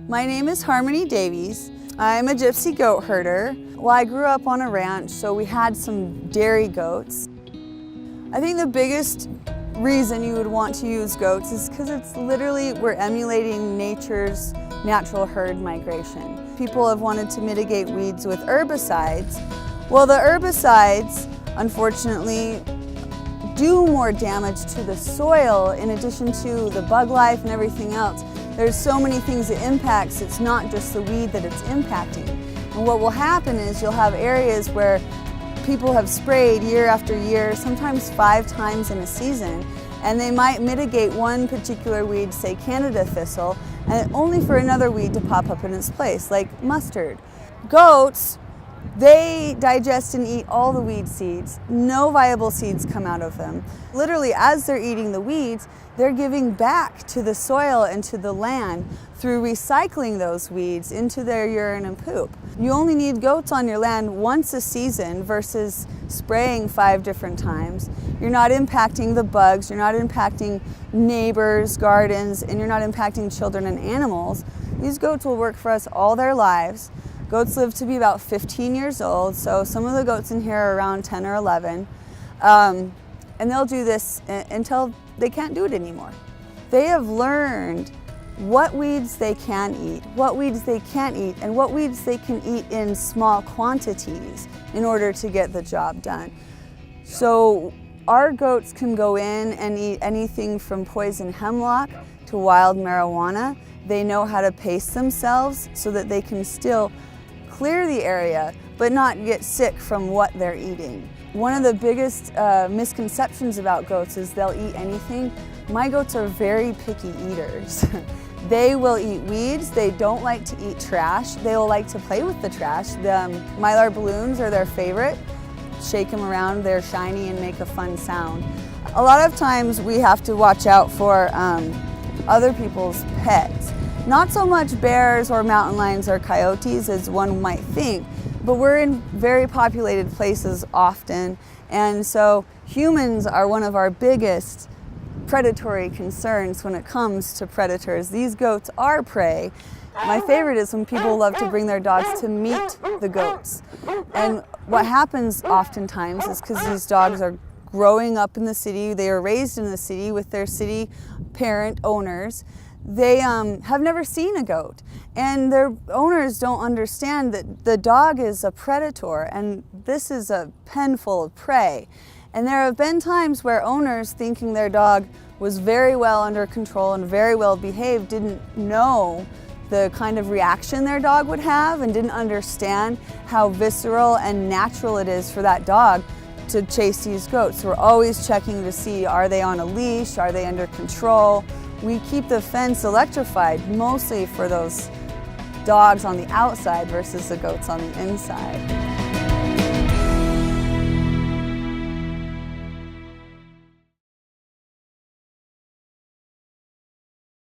My name is Harmony Davies. I'm a gypsy goat herder. Well, I grew up on a ranch, so we had some dairy goats. I think the biggest reason you would want to use goats is because it's literally, we're emulating nature's natural herd migration. People have wanted to mitigate weeds with herbicides. Well, the herbicides, unfortunately, do more damage to the soil in addition to the bug life and everything else. There's so many things it impacts, it's not just the weed that it's impacting. And what will happen is you'll have areas where people have sprayed year after year, sometimes 5 times in a season, and they might mitigate one particular weed, say Canada thistle, and only for another weed to pop up in its place, like mustard. Goats, they digest and eat all the weed seeds. No viable seeds come out of them. Literally, as they're eating the weeds, they're giving back to the soil and to the land through recycling those weeds into their urine and poop. You only need goats on your land once a season versus spraying 5 different times. You're not impacting the bugs, you're not impacting neighbors' gardens, and you're not impacting children and animals. These goats will work for us all their lives. Goats live to be about 15 years old, so some of the goats in here are around 10 or 11. And they'll do this until they can't do it anymore. They have learned what weeds they can eat, what weeds they can't eat, and what weeds they can eat in small quantities in order to get the job done. So our goats can go in and eat anything from poison hemlock to wild marijuana. They know how to pace themselves so that they can still clear the area but not get sick from what they're eating. One of the biggest misconceptions about goats is they'll eat anything. My goats are very picky eaters. They will eat weeds, they don't like to eat trash, they will like to play with the trash. The mylar balloons are their favorite. Shake them around, they're shiny and make a fun sound. A lot of times we have to watch out for other people's pets. Not so much bears or mountain lions or coyotes as one might think, but we're in very populated places often, and so humans are one of our biggest predatory concerns when it comes to predators. These goats are prey. My favorite is when people love to bring their dogs to meet the goats. And what happens oftentimes is because these dogs are growing up in the city, they are raised in the city with their city parent owners, they have never seen a goat, and their owners don't understand that the dog is a predator and this is a pen full of prey. And there have been times where owners, thinking their dog was very well under control and very well behaved, didn't know the kind of reaction their dog would have and didn't understand how visceral and natural it is for that dog to chase these goats. So we're always checking to see, are they on a leash, are they under control? We keep the fence electrified mostly for those dogs on the outside versus the goats on the inside.